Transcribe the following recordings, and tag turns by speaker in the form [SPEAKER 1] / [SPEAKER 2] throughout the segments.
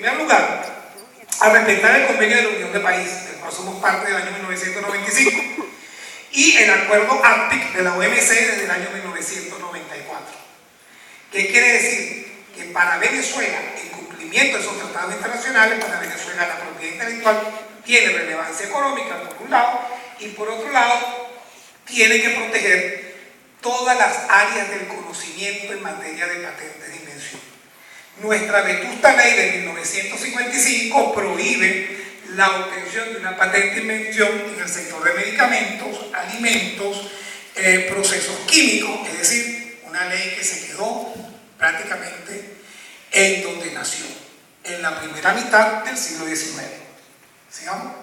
[SPEAKER 1] primer lugar, a respetar el convenio de la Unión de Países, del cual somos parte del año 1995, y el acuerdo ARPIC de la OMC desde el año 1994. ¿Qué quiere decir? Que para Venezuela, en cumplimiento de esos tratados internacionales, para Venezuela la propiedad intelectual tiene relevancia económica, por un lado, y por otro lado, tiene que proteger todas las áreas del conocimiento en materia de patentes de invención. Nuestra vetusta ley de 1955 prohíbe la obtención de una patente de invención en el sector de medicamentos, alimentos, procesos químicos, es decir, una ley que se quedó prácticamente en donde nació, en la primera mitad del siglo XIX. ¿Sigamos?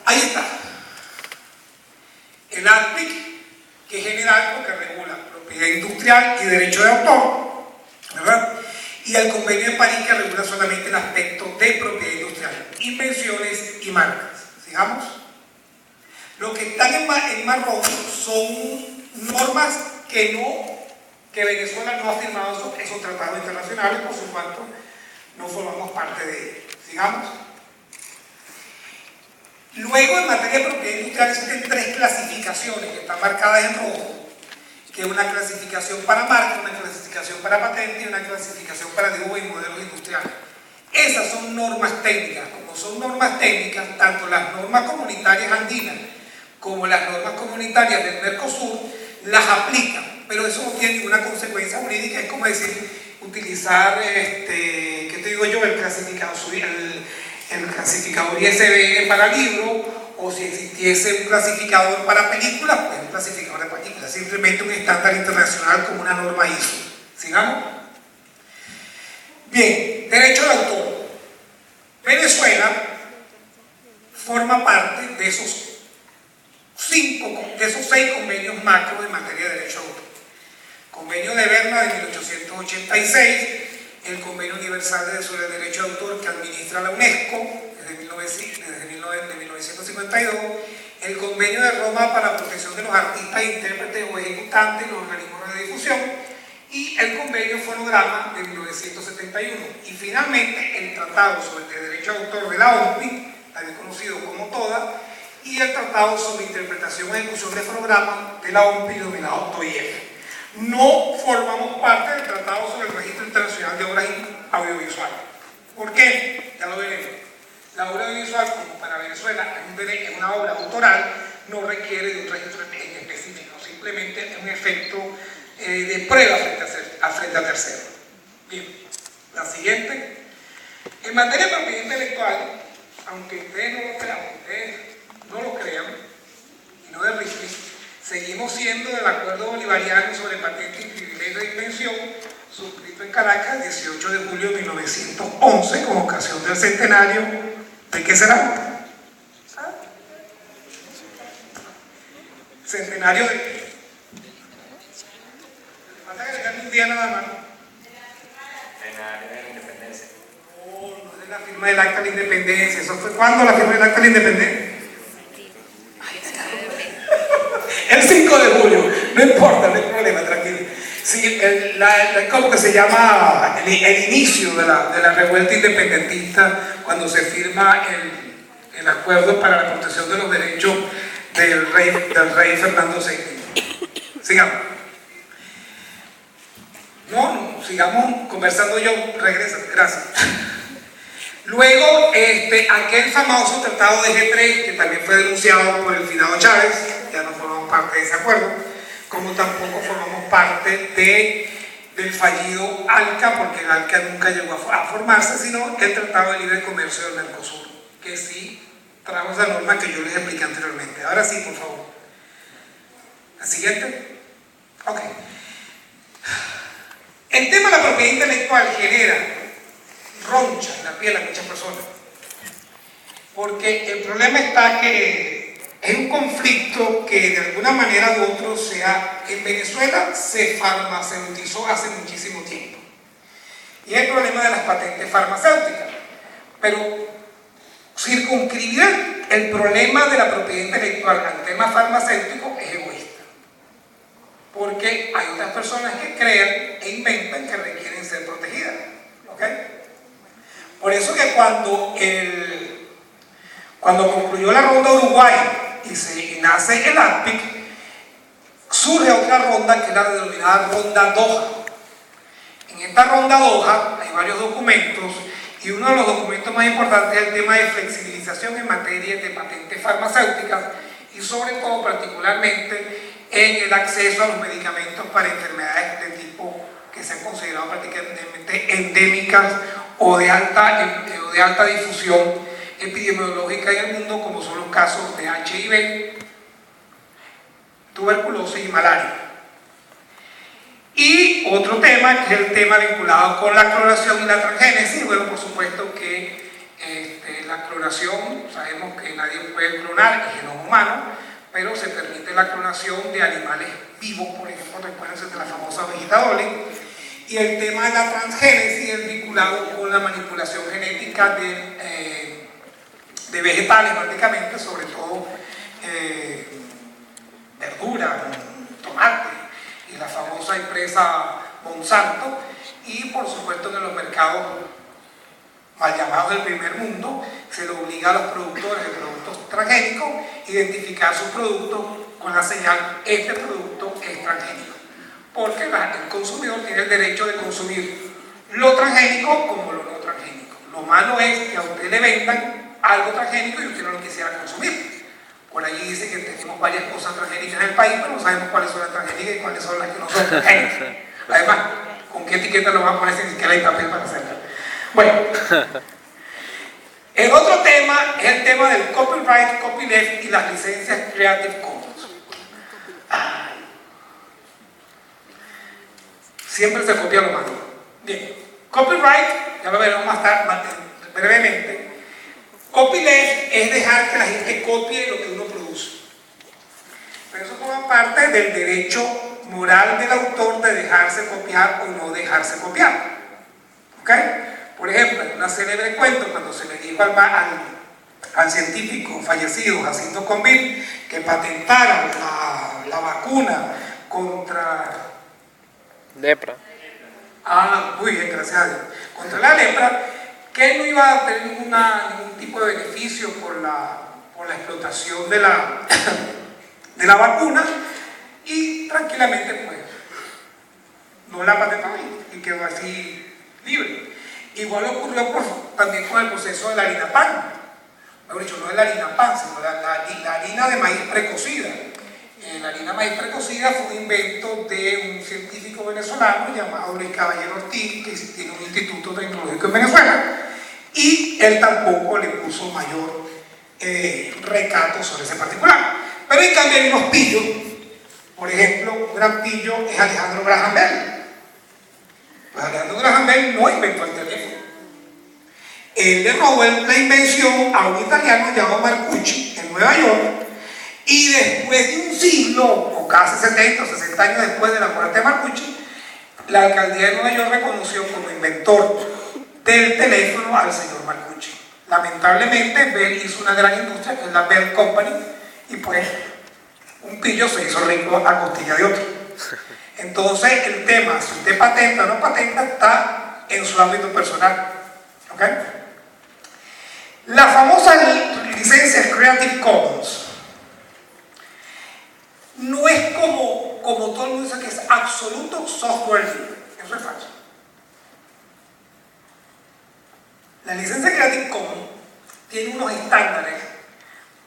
[SPEAKER 1] Ahí está. El ARPIC, que es general porque regula propiedad industrial y derecho de autor, ¿verdad? Y el convenio de París, que regula solamente el aspecto de propiedad industrial, invenciones y marcas. ¿Sigamos? Lo que están en marrón son normas que Venezuela no ha firmado esos tratados internacionales, por supuesto, no formamos parte de ellos. ¿Sigamos? Luego, en materia de propiedad industrial, existen tres clasificaciones que están marcadas en rojo, que es una clasificación para marca, una clasificación para patente y una clasificación para dibujo y modelos industriales. Esas son normas técnicas. Como son normas técnicas, tanto las normas comunitarias andinas como las normas comunitarias del Mercosur las aplican, pero eso no tiene ninguna consecuencia jurídica. Es como decir, utilizar, ¿qué te digo yo? El clasificador ISBN para libros, o si existiese un clasificador para películas, pues un clasificador de películas, simplemente un estándar internacional como una norma ISO. ¿Sigamos? Bien, derecho de autor. Venezuela forma parte de esos 6 convenios macro en materia de derecho de autor. Convenio de Berna de 1886, el Convenio Universal sobre el Derecho de Autor que administra la UNESCO desde 1952, el Convenio de Roma para la protección de los artistas, intérpretes o ejecutantes, los organismos de difusión, y el Convenio Fonograma de 1971. Y finalmente el Tratado sobre el Derecho de Autor de la OMPI, también conocido como TODA, y el Tratado sobre Interpretación y Ejecución de Fonogramas de la OMPI, denominado TOIEF. No formamos parte del Tratado sobre el Registro Internacional de Obras Audiovisuales. ¿Por qué? Ya lo veremos. La obra audiovisual, como para Venezuela es una obra autoral, no requiere de un registro específico, simplemente es un efecto de prueba frente a terceros. Bien, la siguiente. En materia de propiedad intelectual, aunque ustedes no lo crean, y no derriten, seguimos siendo del Acuerdo Bolivariano sobre Patente y Privilegio de Invención, suscrito en Caracas el 18 de julio de 1911, con ocasión del centenario. ¿De qué será? Centenario de... Falta agregarle un día nada más.
[SPEAKER 2] De la independencia.
[SPEAKER 1] No es la firma del Acta de la Independencia. ¿Eso fue cuándo la firma del Acta de la Independencia? El 5 de julio. No importa, no hay problema, tranquilo. Sí, ¿cómo que se llama? El inicio de la revuelta independentista, cuando se firma el acuerdo para la protección de los derechos del rey Fernando VII. Sigamos. No, sigamos conversando yo. Regresa, gracias. Luego, aquel famoso tratado de G3, que también fue denunciado por el finado Chávez, ya no formamos parte de ese acuerdo, como tampoco formamos parte del fallido ALCA, porque el ALCA nunca llegó a formarse, sino el Tratado de Libre Comercio del Mercosur, que sí trajo esa norma que yo les expliqué anteriormente. Ahora sí, por favor. ¿La siguiente? Ok. El tema de la propiedad intelectual genera roncha en la piel a muchas personas, porque el problema está que es un conflicto que de alguna manera u otro en Venezuela se farmacéutizó hace muchísimo tiempo, y es el problema de las patentes farmacéuticas. Pero circunscribir el problema de la propiedad intelectual al tema farmacéutico es egoísta, porque hay otras personas que crean e inventan que requieren ser protegidas. ¿Ok? que cuando concluyó la ronda Uruguay y nace el ACPIC, surge otra ronda que es la denominada ronda Doha. En esta ronda Doha hay varios documentos y uno de los documentos más importantes es el tema de flexibilización en materia de patentes farmacéuticas y sobre todo particularmente en el acceso a los medicamentos para enfermedades de tipo que se han considerado prácticamente endémicas o de alta difusión epidemiológica en el mundo, como son los casos de HIV, tuberculosis y malaria. Y otro tema, que es el tema vinculado con la clonación y la transgénesis. Bueno, por supuesto que la clonación, sabemos que nadie puede clonar el genoma humano, pero se permite la clonación de animales vivos, por ejemplo, recuérdense de la famosa vegetadole. Y el tema de la transgénesis es vinculado con la manipulación genética de vegetales prácticamente, sobre todo verduras, tomate y la famosa empresa Monsanto, y por supuesto en los mercados mal llamados del primer mundo se le obliga a los productores de productos transgénicos a identificar sus productos con la señal este producto es transgénico, porque el consumidor tiene el derecho de consumir lo transgénico como lo no transgénico. Lo malo es que a usted le vendan algo transgénico y usted no lo quisiera consumir. Por allí dice que tenemos varias cosas transgénicas en el país, pero no sabemos cuáles son las transgénicas y cuáles son las que no son transgénicas. Además, ¿con qué etiqueta lo van a poner si ni siquiera hay papel para hacerlo? Bueno, el otro tema es el tema del copyright, copyleft y las licencias Creative Commons. Siempre se copia lo malo. Bien, copyright, ya lo veremos más tarde, brevemente. Copyleft es dejar que la gente copie lo que uno produce. Pero eso forma parte del derecho moral del autor de dejarse copiar o no dejarse copiar. ¿Ok? Por ejemplo, en una célebre cuento, cuando se le dijo al científico fallecido Jacinto Convil que patentara la vacuna contra
[SPEAKER 3] lepra.
[SPEAKER 1] Muy bien, gracias a Dios. Contra la lepra, que no iba a tener ningún tipo de beneficio por la explotación de la vacuna, y tranquilamente pues no la patentó y quedó así libre. Igual ocurrió también con el proceso de la harina pan. Mejor dicho, no es la harina pan, sino la harina de maíz precocida. La harina de maíz precocida fue un invento de un científico venezolano llamado Luis Caballero Ortiz, que tiene un instituto tecnológico en Venezuela, y él tampoco le puso mayor recato sobre ese particular. Pero en cambio hay unos pillos. Por ejemplo, un gran pillo es Alejandro Graham Bell. Pues Alejandro Graham Bell no inventó el teléfono. Él le robó la invención a un italiano llamado Marcucci en Nueva York, y después de un siglo, o casi 70 o 60 años después de la muerte de Marcucci, la alcaldía de Nueva York reconoció como inventor del teléfono al señor Marcucci. Lamentablemente, Bell hizo una gran industria, que es la Bell Company, y pues un pillo se hizo rico a costilla de otro. Entonces, el tema, si usted patenta o no patenta, está en su ámbito personal. ¿Ok? La famosa licencia Creative Commons no es como todo el mundo dice que es absoluto software libre. Eso es falso. La licencia Creative Commons tiene unos estándares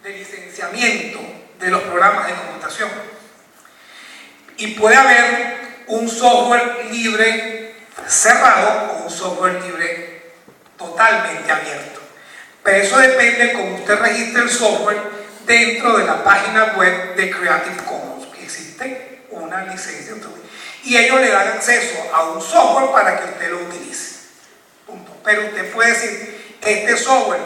[SPEAKER 1] de licenciamiento de los programas de computación. Y puede haber un software libre cerrado o un software libre totalmente abierto. Pero eso depende de cómo usted registre el software dentro de la página web de Creative Commons, que existe una licencia. Y ellos le dan acceso a un software para que usted lo utilice. Punto. Pero usted puede decir, este software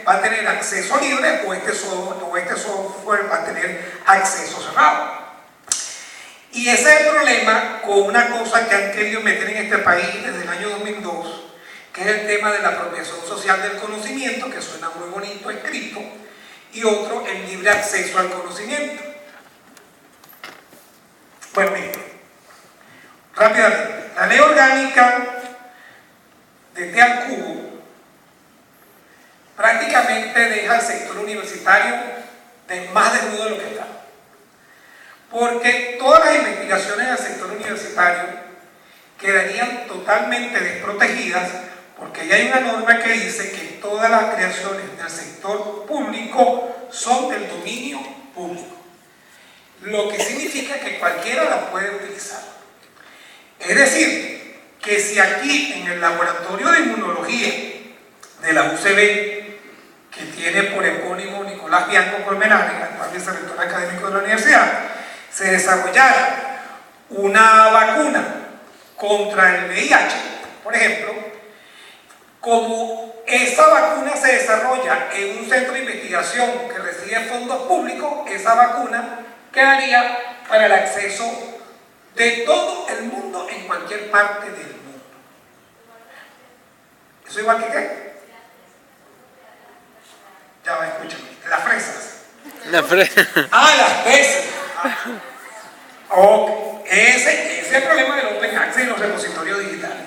[SPEAKER 1] va a tener acceso libre o este software va a tener acceso cerrado. Y ese es el problema con una cosa que han querido meter en este país desde el año 2002, que es el tema de la apropiación social del conocimiento, que suena muy bonito escrito, y otro, el libre acceso al conocimiento. Bueno, miren, rápidamente, la ley orgánica de T al cubo deja al sector universitario más desnudo de lo que está. Porque todas las investigaciones del sector universitario quedarían totalmente desprotegidas, porque ya hay una norma que dice que todas las creaciones del sector público son del dominio público, lo que significa que cualquiera la puede utilizar. Es decir, que si aquí en el laboratorio de inmunología de la UCB, que tiene por epónimo Nicolás Bianco Colmenares, actual vicerrector académico de la universidad, se desarrollara una vacuna contra el VIH, por ejemplo, como esa vacuna se desarrolla en un centro de investigación que recibe fondos públicos, esa vacuna quedaría para el acceso de todo el mundo en cualquier parte del mundo. ¿Eso igual que qué? Ya va, escúchame. Las fresas. Las pesas. Ok. Ese es el problema del Open Access y los repositorios digitales.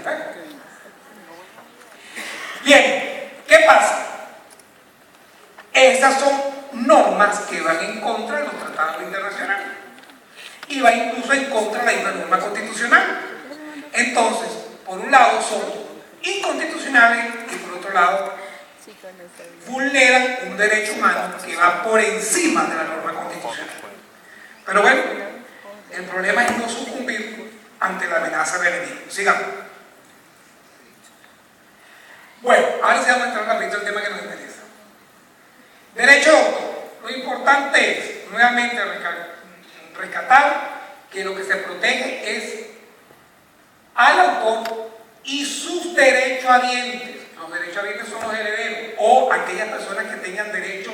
[SPEAKER 1] Bien, ¿qué pasa? Esas son normas que van en contra de los tratados internacionales y van incluso en contra de la norma constitucional. Entonces, por un lado son inconstitucionales y por otro lado vulneran un derecho humano que va por encima de la norma constitucional. Pero bueno, el problema es no sucumbir ante la amenaza del enemigo. Sigamos. Bueno, ahora sí vamos a entrar rapidito al tema que nos interesa. Derecho de autor. Lo importante es, nuevamente, rescatar que lo que se protege es al autor y sus derechohabientes. Los derechohabientes son los herederos o aquellas personas que tengan derecho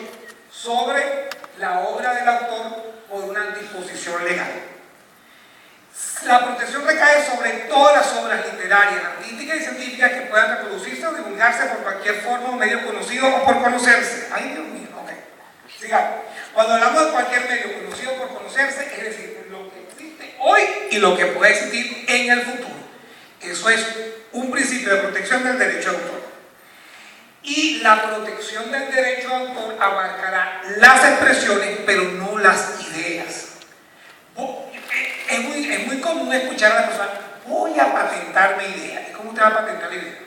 [SPEAKER 1] sobre la obra del autor por una disposición legal. La protección recae sobre todas las obras literarias, artísticas y científicas que puedan reproducirse o divulgarse por cualquier forma o medio conocido o por conocerse. Ay, Dios mío, ok. Sigamos. Cuando hablamos de cualquier medio conocido por conocerse, es decir, lo que existe hoy y lo que puede existir en el futuro. Eso es un principio de protección del derecho de autor. Y la protección del derecho de autor abarcará las expresiones, pero no las ideas. Es muy común escuchar a la persona: voy a patentar mi idea. ¿Y cómo usted va a patentar la idea?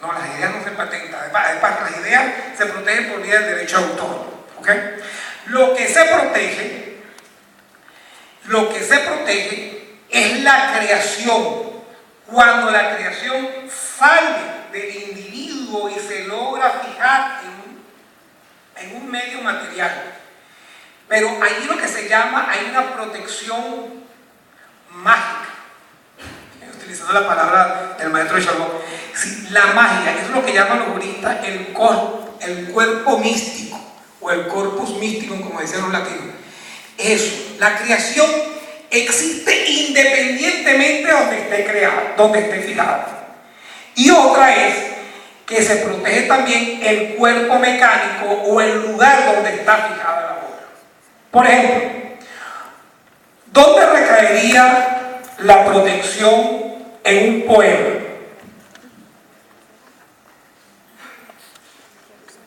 [SPEAKER 1] No, las ideas no se patentan. Las ideas se protegen por vía del derecho de autor. ¿Okay? Lo que se protege es la creación. Cuando la creación sale del individuo y se logra fijar en un medio material. Pero ahí lo que se llama, hay una protección mágica. Utilizando la palabra del maestro de Charlot. Sí, la magia, eso es lo que llaman los juristas el cuerpo místico, o el corpus místico, como decían los latinos. Eso, la creación existe independientemente de donde esté creada, donde esté fijada. Y otra es que se protege también el cuerpo mecánico o el lugar donde está fijada la obra. Por ejemplo, ¿dónde recaería la protección en un poema?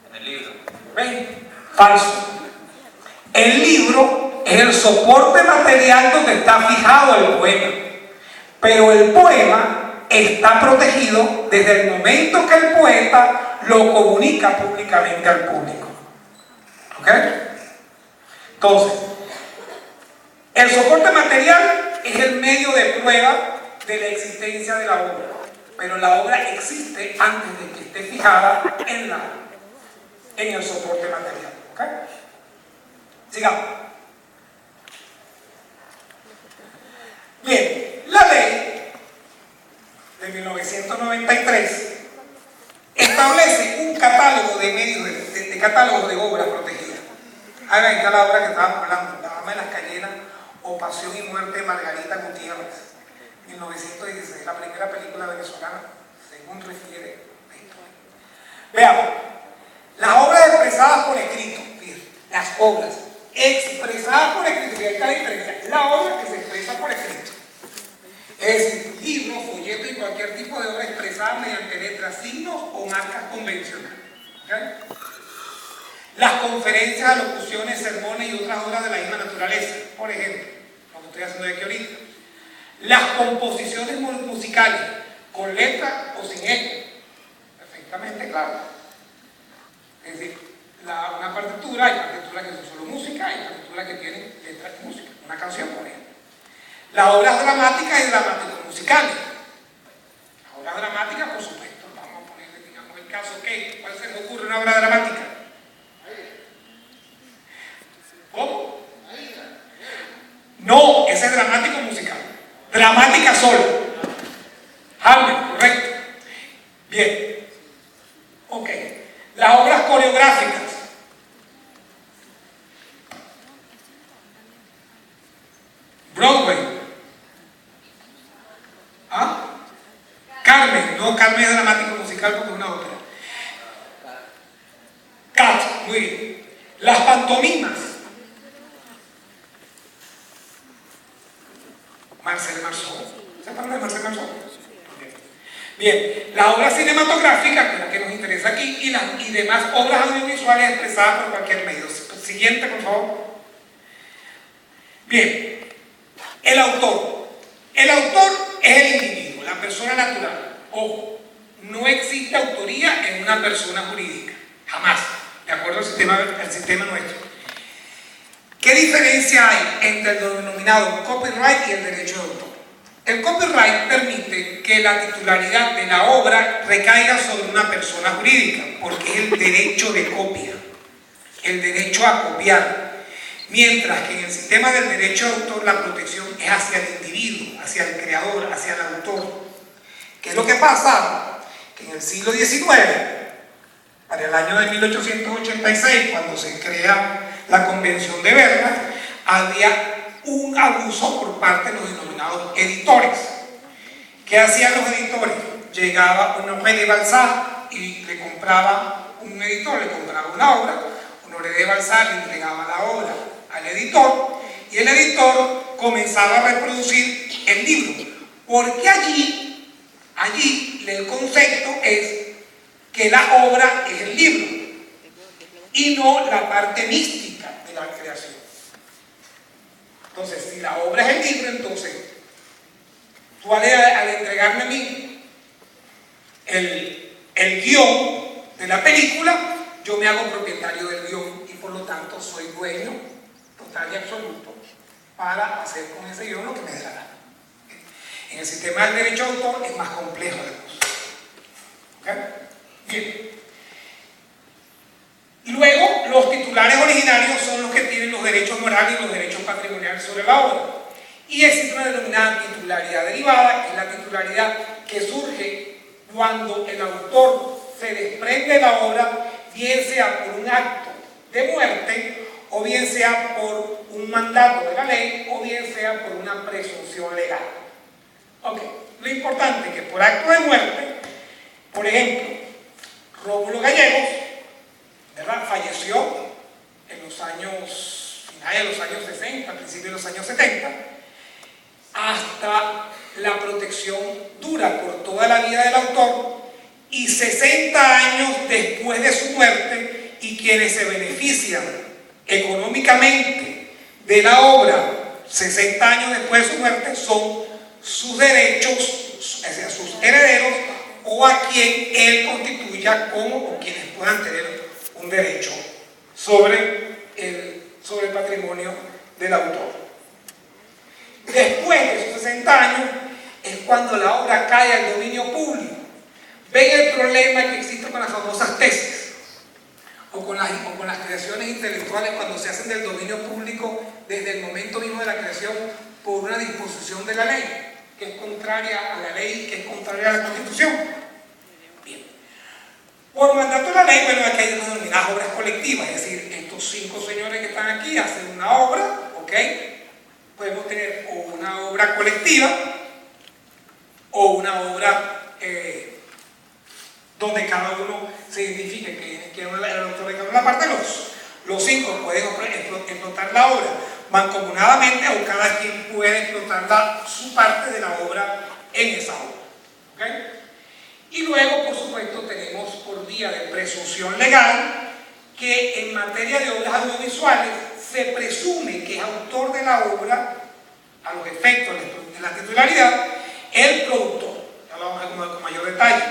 [SPEAKER 2] En el libro.
[SPEAKER 1] ¿Ven? Falso. El libro es el soporte material donde está fijado el poema, pero el poema está protegido desde el momento que el poeta lo comunica públicamente al público. ¿Ok? Entonces, el soporte material es el medio de prueba de la existencia de la obra, pero la obra existe antes de que esté fijada en el soporte material. ¿Ok? Sigamos. Bien, la ley de 1993 establece un catálogo de medios de catálogos de obras protegidas. Ahí está la obra que estábamos hablando, La Dama de las Cayenas o Pasión y Muerte de Margarita Gutiérrez, 1916, la primera película venezolana, según refiere la historia. Veamos, las obras expresadas por escrito, fíjense, las obras expresadas por escrito, y ahí está la diferencia, la obra que se expresa por escrito. Es decir, libros, folletos y cualquier tipo de obra expresada mediante letras, signos o marcas convencionales. ¿Okay? las conferencias, alocuciones, sermones y otras obras de la misma naturaleza. Por ejemplo, lo que estoy haciendo aquí ahorita. Las composiciones musicales, con letra o sin ella. Perfectamente claro. Es decir, una partitura, hay partituras que son solo música, hay partituras que tienen letra y música. Una canción, por ejemplo. Las obras dramáticas y dramáticos musicales. Las obras dramáticas, por supuesto, vamos a poner, digamos, el caso que, ¿cuál se me ocurre una obra dramática? ¿Cómo? No, ese es dramático musical. Dramática solo. Hamlet, correcto. Bien. Ok. Las obras coreográficas. Broadway. ¿Ah? Carmen. No, Carmen es dramático musical porque es una ópera. Cats, muy bien. Las pantomimas. Marcel Marceau. ¿Se acuerdan de Marcel Marceau? Bien, las obras cinematográficas, que es la que nos interesa aquí, y demás obras audiovisuales expresadas por cualquier medio. Siguiente, por favor. Bien, el autor. El autor es el individuo, la persona natural. Ojo, no existe autoría en una persona jurídica. Jamás, de acuerdo al sistema nuestro. ¿Qué diferencia hay entre el denominado copyright y el derecho de autor? El copyright permite que la titularidad de la obra recaiga sobre una persona jurídica, porque es el derecho de copia, el derecho a copiar. Mientras que en el sistema del derecho de autor la protección es hacia el individuo, hacia el creador, hacia el autor. ¿Qué es lo que pasa? Que en el siglo XIX, para el año de 1886, cuando se crea la Convención de Berna, había un abuso por parte de los denominados editores. ¿Qué hacían los editores? Llegaba un hombre de Balzac y le compraba un editor, le compraba una obra, Honoré de Balzac le entregaba la obra al editor y el editor comenzaba a reproducir el libro, porque allí el concepto es que la obra es el libro y no la parte mística de la creación. Entonces, si la obra es el libro, entonces tú al entregarme a mí el guión de la película, yo me hago propietario del guión y por lo tanto soy dueño total y absoluto para hacer con ese guión lo que me dé la gana. En el sistema del derecho de autor es más complejo la cosa. ¿Okay? Bien. Luego, los titulares originarios son los que tienen los derechos morales y los derechos patrimoniales sobre la obra. Y existe una denominada titularidad derivada, que es la titularidad que surge cuando el autor se desprende de la obra, bien sea por un acto de muerte, o bien sea por un mandato de la ley, o bien sea por una presunción legal. Ok, lo importante es que por acto de muerte, por ejemplo, Rómulo Gallegos, ¿verdad?, falleció en los años, finales de los años 60, principios de los años 70, hasta la protección dura por toda la vida del autor, y 60 años después de su muerte, y quienes se benefician económicamente de la obra 60 años después de su muerte son sus derechos, es decir, sus herederos, o a quien él constituya como o quienes puedan tener un derecho sobre el patrimonio del autor. Después de esos 60 años es cuando la obra cae al dominio público. Ven el problema que existe con las famosas tesis o con las creaciones intelectuales cuando se hacen del dominio público desde el momento mismo de la creación por una disposición de la ley que es contraria a la ley, que es contraria a la Constitución. Bien. Por mandato de la ley, bueno, aquí hay unas denominadas obras colectivas, es decir, estos 5 señores que están aquí hacen una obra, ¿ok? Podemos tener o una obra colectiva o una obra donde cada uno se identifique que es el autor de cada parte. Los 5 pueden explotar la obra mancomunadamente o cada quien puede explotar su parte de la obra en esa obra. ¿Okay? Y luego, por supuesto, tenemos por vía de presunción legal que en materia de obras audiovisuales se presume que es autor de la obra, a los efectos de la titularidad, el productor. Ya lo vamos a ver con mayor detalle.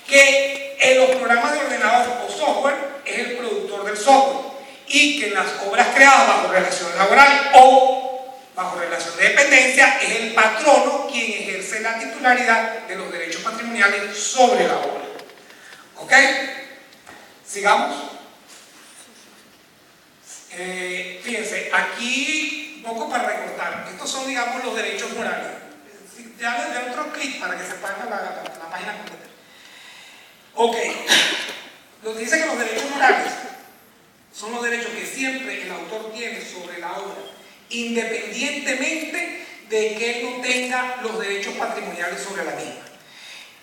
[SPEAKER 1] Que en los programas de ordenador o software es el productor del software y que en las obras creadas bajo relación laboral o bajo relación de dependencia es el patrono quien ejerce la titularidad de los derechos patrimoniales sobre la obra. ¿Ok? Sigamos. Fíjense, aquí un poco para recortar. Estos son, digamos, los derechos morales. Ya les doy otro clic para que se ponga la página completa. Ok. Nos dice que los derechos morales son los derechos que siempre el autor tiene sobre la obra, independientemente de que él no tenga los derechos patrimoniales sobre la misma.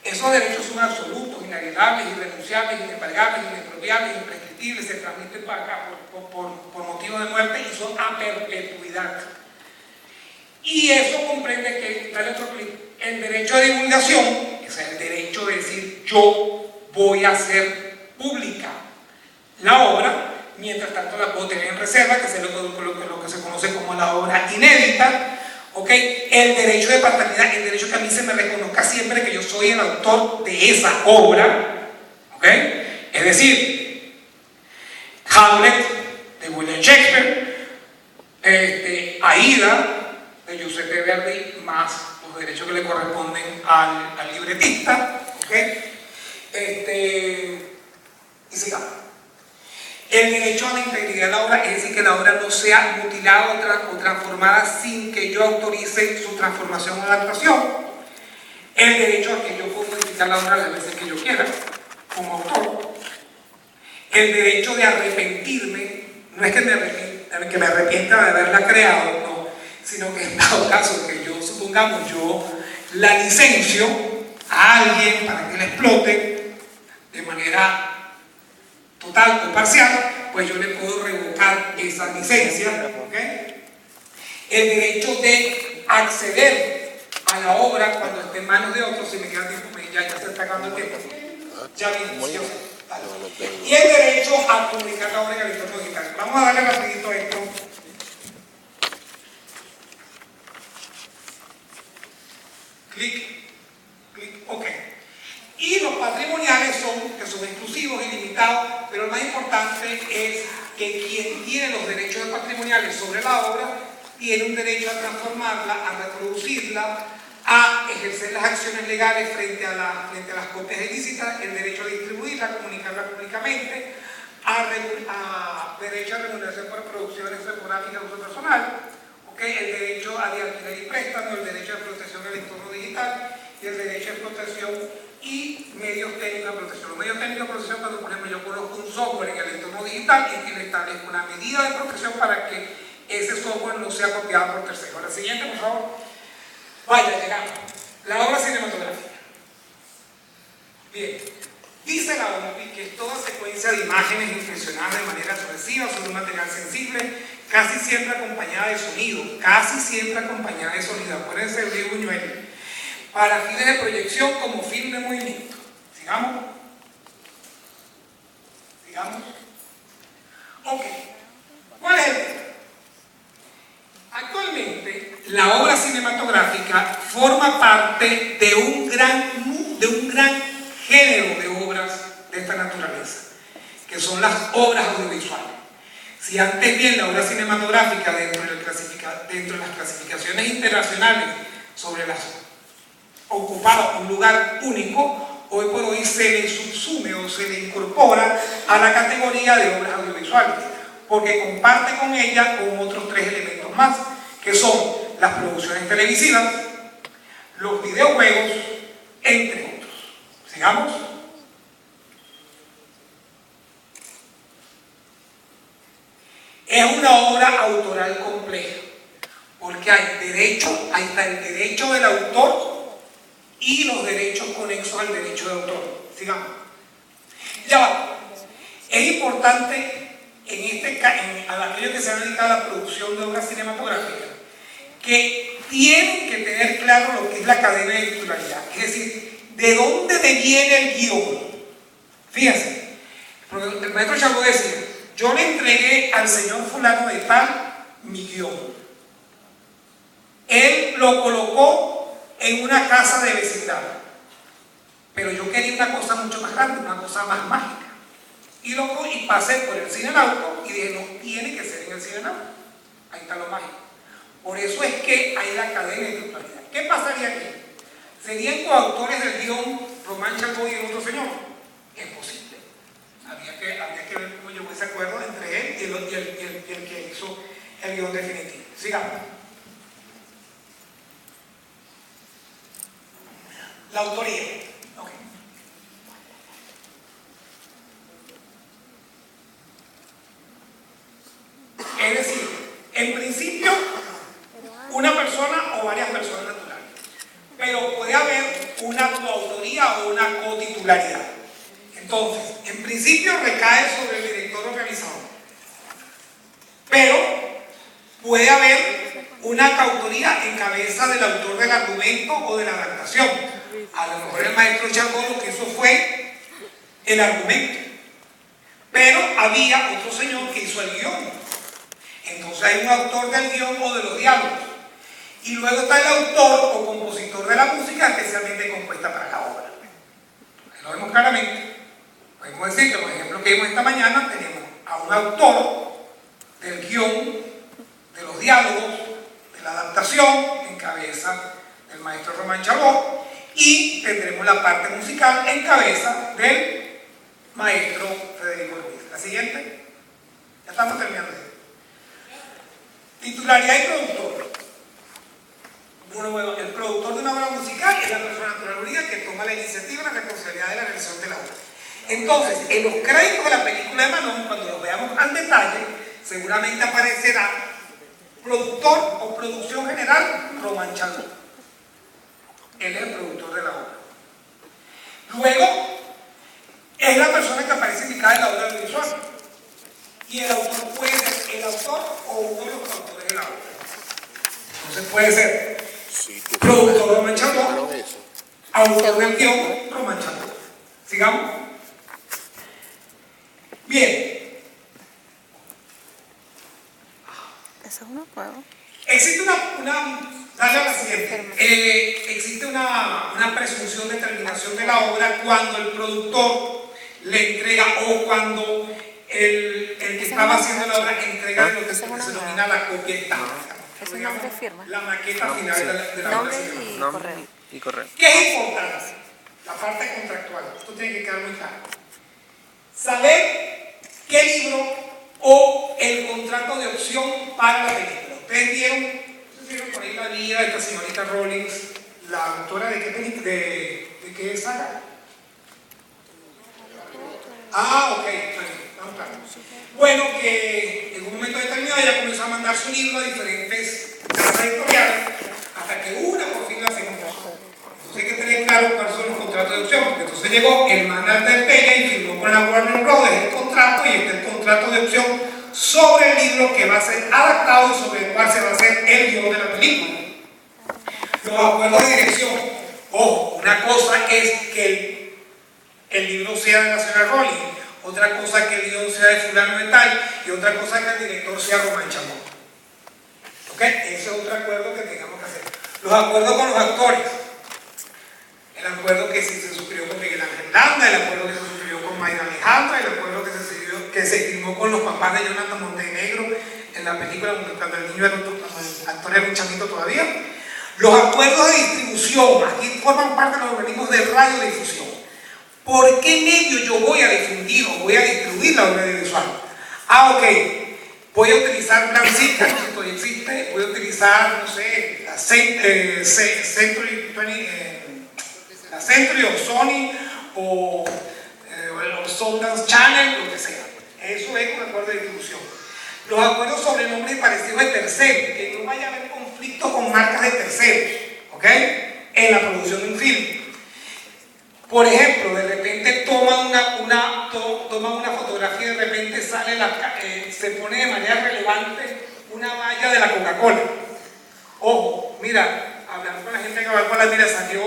[SPEAKER 1] Esos derechos son absolutos, inalienables, irrenunciables, inembargables, inexpropiables, imprescriptibles, se transmiten para acá por motivo de muerte y son a perpetuidad. Y eso comprende que, dale otro clic, el derecho de divulgación, que es el derecho de decir yo voy a hacer pública la obra, mientras tanto la puedo tener en reserva, que es lo que se conoce como la obra inédita. ¿Okay? El derecho de paternidad, el derecho que a mí se me reconozca siempre que yo soy el autor de esa obra. ¿Okay? Es decir, Hamlet de William Shakespeare, Aida de Giuseppe Verdi, más los derechos que le corresponden al libretista. ¿Okay? Y sigamos. El derecho a la integridad de la obra, es decir, que la obra no sea mutilada o transformada sin que yo autorice su transformación o adaptación. El derecho a que yo pueda modificar la obra las veces que yo quiera, como autor. El derecho de arrepentirme, no es que me arrepienta de haberla creado, no, sino que en dado caso que yo, supongamos, yo la licencio a alguien para que la explote de manera total o parcial, pues yo le puedo revocar esa licencia. ¿Okay? El derecho de acceder a la obra cuando esté en manos de otros, si me queda tiempo, ya se está acabando el tiempo. Ya viene, ¿sí? Y el derecho a publicar la obra en el entorno digital. Vamos a darle rapidito esto. Clic, ok. Y los patrimoniales que son exclusivos, ilimitados, pero lo más importante es que quien tiene los derechos patrimoniales sobre la obra tiene un derecho a transformarla, a reproducirla, a ejercer las acciones legales frente a las copias ilícitas, el derecho a distribuirla, a comunicarla públicamente, a derecho a remuneración por producciones fotográficas de uso personal, ¿okay? El derecho a alquiler y préstamo, el derecho de protección del entorno digital y el derecho de protección y medios técnicos de protección. Los medios técnicos de protección, cuando por ejemplo yo conozco un software en el entorno digital y que le establezco una medida de protección para que ese software no sea copiado por terceros. La siguiente, por favor. Vaya, llegamos. La obra cinematográfica. Bien. Dice la ONU que es toda secuencia de imágenes impresionadas de manera sucesiva sobre un material sensible, casi siempre acompañada de sonido. Casi siempre acompañada de sonido. Acuérdense de Luis Buñuel. Para fines de proyección como film de movimiento. ¿Sigamos? ¿Sigamos? Ok. ¿Cuál es el tema? Actualmente, la obra cinematográfica forma parte de un gran género de obras de esta naturaleza, que son las obras audiovisuales. Si antes bien la obra cinematográfica dentro de las clasificaciones internacionales sobre las ocupaba un lugar único, hoy por hoy se le subsume o se le incorpora a la categoría de obras audiovisuales, porque comparte con ella con otros tres elementos más, que son las producciones televisivas, los videojuegos, entre otros. ¿Sigamos? Es una obra autoral compleja, porque hay está el derecho del autor y los derechos conexos al derecho de autor. Sigamos. Ya va. Es importante a aquellos que se han dedicado a la producción de obras cinematográficas que tienen que tener claro lo que es la cadena de titularidad, es decir, de dónde te viene el guión. Fíjense, porque el maestro Chabot decía, yo le entregué al señor fulano de tal mi guión. Él lo colocó en una casa de vecindad, pero yo quería una cosa mucho más grande, una cosa más mágica. Y pasé por el Cine Náutico y dije, no, tiene que ser en el Cine Náutico. Ahí está lo mágico. Por eso es que hay la cadena de virtualidad. ¿Qué pasaría aquí? ¿Serían coautores del guión Román Chalbaud y el otro señor? Es posible. Había que ver cómo llegó ese acuerdo entre él y el que hizo el guión definitivo. Sigamos. La autoría. Okay. Es decir, en principio, una persona o varias personas naturales. Pero puede haber una coautoría o una cotitularidad. Entonces, en principio recae sobre el director organizador. Pero puede haber una coautoría en cabeza del autor del argumento o de la adaptación. A lo mejor el maestro Chalbaud lo que hizo fue el argumento. Pero había otro señor que hizo el guión. Entonces hay un autor del guión o de los diálogos. Y luego está el autor o compositor de la música especialmente compuesta para la obra. Ahí lo vemos claramente. Podemos decir que, por ejemplo, que vimos esta mañana, tenemos a un autor del guión, de los diálogos, de la adaptación, en cabeza del maestro Román Chalbaud, y tendremos la parte musical en cabeza del maestro Federico Luis. La siguiente. Ya estamos terminando. Titularidad y productor. El productor de una obra musical es la persona natural jurídica que toma la iniciativa y la responsabilidad de la realización de la obra. Entonces, en los créditos de la película de Manon, cuando los veamos al detalle, seguramente aparecerá productor o producción general Román Chalbaud. Él es el productor de la obra. Luego, es la persona que aparece indicada en la obra audiovisual. Y el autor puede ser el autor o uno de los autores de la obra. Entonces puede ser productor Román Chalbaud, autor del guión Román Chalbaud. ¿Sigamos? Bien.
[SPEAKER 4] Eso es una prueba.
[SPEAKER 1] Existe dale a la siguiente. Existe una presunción de terminación de la obra cuando el productor le entrega o cuando el que estaba haciendo la obra entrega lo que se denomina la copia estándar.
[SPEAKER 4] Es un nombre y firma.
[SPEAKER 1] La maqueta final de la obra.
[SPEAKER 4] Nombre y correo.
[SPEAKER 1] ¿Qué es importante? La parte contractual. Esto tiene que quedar muy claro. Saber qué libro o el contrato de opción para la película. Ustedes vieron por ahí la vida de esta señorita Rawlings, la autora de qué película, de qué saga. Ah, ok, vamos claro. Bueno, que en un momento determinado ella comenzó a mandar su libro a diferentes casas editoriales hasta que una por fin la firmó. Entonces hay que tener claro cuáles son los contratos de opción, porque entonces llegó el manual del Pella y firmó con la Warner Brothers el contrato, y este es el contrato de opción sobre el libro que va a ser adaptado y sobre el cual se va a hacer el guión de la película. Los acuerdos de dirección. Ojo, una cosa es que el libro sea de la señora Rowling, otra cosa que el guión sea de fulano de tal, y otra cosa que el director sea Román Chalbaud. ¿Ok? Ese es otro acuerdo que tengamos que hacer. Los acuerdos con los actores. El acuerdo que se suscribió con Miguel Ángel Landa, el acuerdo que se suscribió con Mayra Alejandra, el acuerdo que se firmó con los papás de Jonathan Montenegro en la película cuando el niño era el actor era un chamito todavía. Los acuerdos de distribución, aquí forman parte de los organismos de radiodifusión. ¿Por qué medio yo voy a difundir o voy a distribuir la obra audiovisual? Ah, ok. Voy a utilizar Blancita, que todavía existe. Voy a utilizar, no sé, la Century o Sony o Sundance Channel, lo que sea. Eso es un acuerdo de distribución. Los acuerdos sobre nombres y parecidos de terceros, que no vaya a haber conflictos con marcas de terceros, ¿ok? En la producción de un film. Por ejemplo, de repente toman una fotografía y de repente sale se pone de manera relevante una valla de la Coca-Cola. Ojo, mira, hablando con la gente de Coca-Cola, mira, salió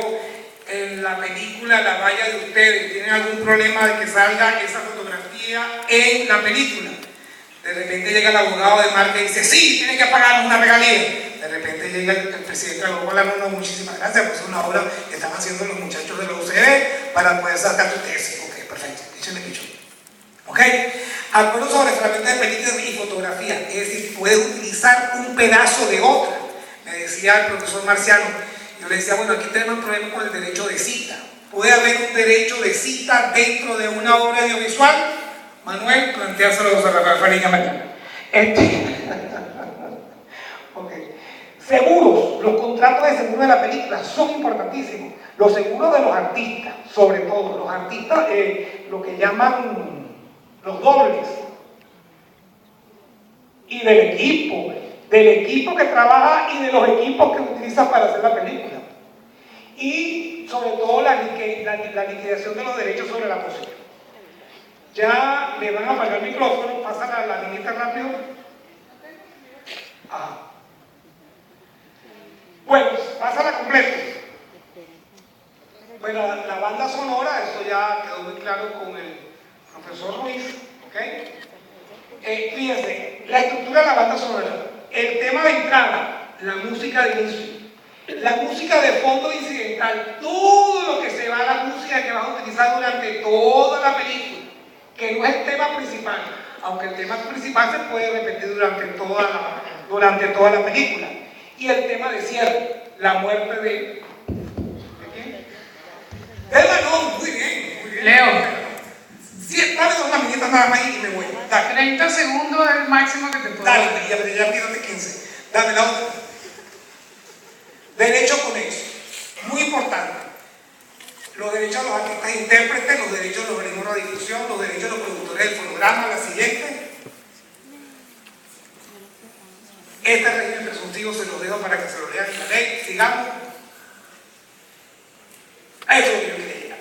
[SPEAKER 1] en la película la valla de ustedes, ¿tienen algún problema de que salga esa fotografía en la película? De repente llega el abogado de marca y dice, sí, tiene que pagarnos una regalía. De repente llega el presidente del grupo, no, muchísimas gracias, pues es una obra que están haciendo los muchachos de la UCB para poder sacar tu tesis. Ok, perfecto, échenle pichón. Ok, acuerdo sobre fragmentos de películas y fotografía, es decir, puede utilizar un pedazo de otra. Me decía el profesor Marciano, yo le decía, bueno, aquí tenemos un problema con el derecho de cita. ¿Puede haber un derecho de cita dentro de una obra audiovisual? Manuel, planteárselo a Rafael Fariña mañana. Ok. Seguros, los contratos de seguro de la película son importantísimos. Los seguros de los artistas, sobre todo, los artistas, lo que llaman los dobles. Y del equipo que trabaja y de los equipos que utiliza para hacer la película. Y sobre todo la liquidación de los derechos sobre la música. Ya le van a apagar el micrófono, pasa la niñita rápido. Ajá. Bueno, pásala completa. Bueno, la banda sonora, eso ya quedó muy claro con el profesor Ruiz, ¿ok? Fíjense, la estructura de la banda sonora, el tema de entrada, la música de inicio, la música de fondo incidental, todo lo que se va a la música que vas a utilizar durante toda la película, que no es el tema principal, aunque el tema principal se puede repetir durante toda la película. Y el tema de cierre, la muerte de quién? De Lanón, muy bien, muy bien.
[SPEAKER 5] Leo.
[SPEAKER 1] Sí, dale dos laminitas nada más y me voy. Dale.
[SPEAKER 5] 30 segundos es el máximo que te puedo
[SPEAKER 1] Dale,
[SPEAKER 5] dar.
[SPEAKER 1] ya pídate 15. Dame la otra. Derecho con eso. Muy importante. Los derechos de los artistas e intérpretes, los derechos de los organismos de radiodifusión, los derechos de los productores del fonograma, la siguiente. Este régimen presuntivo se los dejo para que se lo lean en la ley. Sigamos. Eso es lo que yo quería llegar.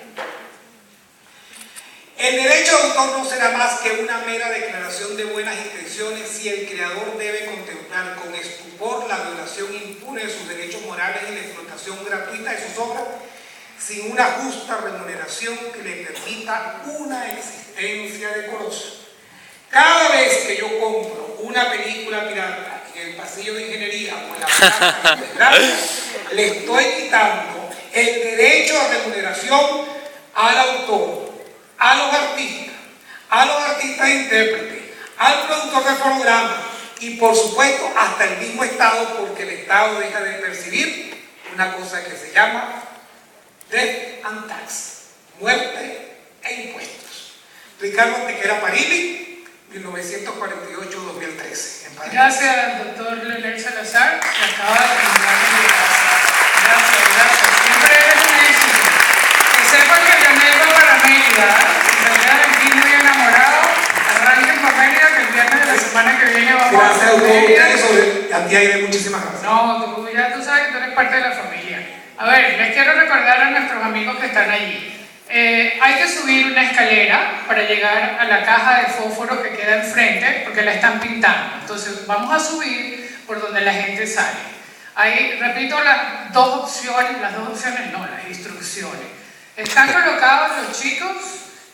[SPEAKER 1] El derecho de autor no será más que una mera declaración de buenas intenciones si el creador debe contemplar con estupor la violación impune de sus derechos morales y la explotación gratuita de sus obras sin una justa remuneración que le permita una existencia decorosa. Cada vez que yo compro una película pirata en el pasillo de ingeniería o en la plaza de Esmeralda, le estoy quitando el derecho a remuneración al autor, a los artistas e intérpretes, al productor de fonograma y por supuesto hasta el mismo Estado, porque el Estado deja de percibir una cosa que se llama Death and Tax, muerte e impuestos. Ricardo Antequera Parili, 1948-2013.
[SPEAKER 5] Gracias, doctor Leonel Salazar, que acaba de terminar mi casa. Gracias. Siempre eres un éxito. Que sepan que Leonel va para Mérida. Salía de aquí muy enamorado. Arranquen para Mérida, que el viernes de la semana que viene vamos
[SPEAKER 1] gracias
[SPEAKER 5] a Mérida.
[SPEAKER 1] a ti, Aire, muchísimas gracias.
[SPEAKER 5] No, tú sabes que tú eres parte de la familia. A ver, les quiero recordar a nuestros amigos que están allí. Hay que subir una escalera para llegar a la caja de fósforo que queda enfrente, porque la están pintando. Entonces vamos a subir por donde la gente sale. Ahí, repito, las dos opciones no, las instrucciones. Están colocados los chicos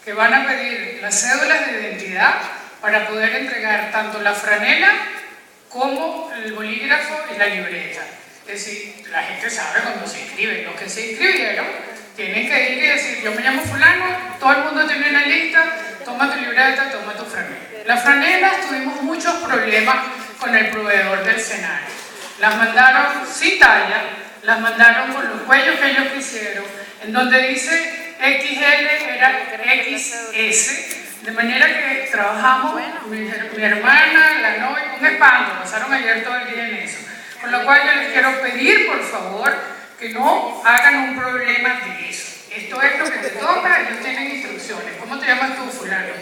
[SPEAKER 5] que van a pedir las cédulas de identidad para poder entregar tanto la franela como el bolígrafo y la libreta. Es decir, la gente sabe cuando se inscribe. Los que se inscribieron tienen que ir y decir, yo me llamo fulano, todo el mundo tiene una lista, toma tu libreta, toma tu franela. Las franelas tuvimos muchos problemas con el proveedor del escenario. Las mandaron sin talla, las mandaron con los cuellos que ellos quisieron, en donde dice XL era XS, de manera que trabajamos, mi hermana, la novia, un espanto, pasaron ayer todo el día en eso. Con lo cual yo les quiero pedir, por favor, que no hagan un problema de eso. Esto es lo que te toca, ellos tienen instrucciones. ¿Cómo te llamas tú, fulano?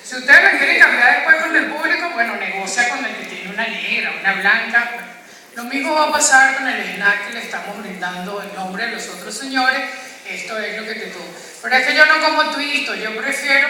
[SPEAKER 5] Si ustedes la quieren cambiar después con el público, bueno, negocia con el que tiene una negra, una blanca. Lo mismo va a pasar con el snack que le estamos brindando en nombre de los otros señores. Esto es lo que te toca. Pero es que yo no como twist, yo prefiero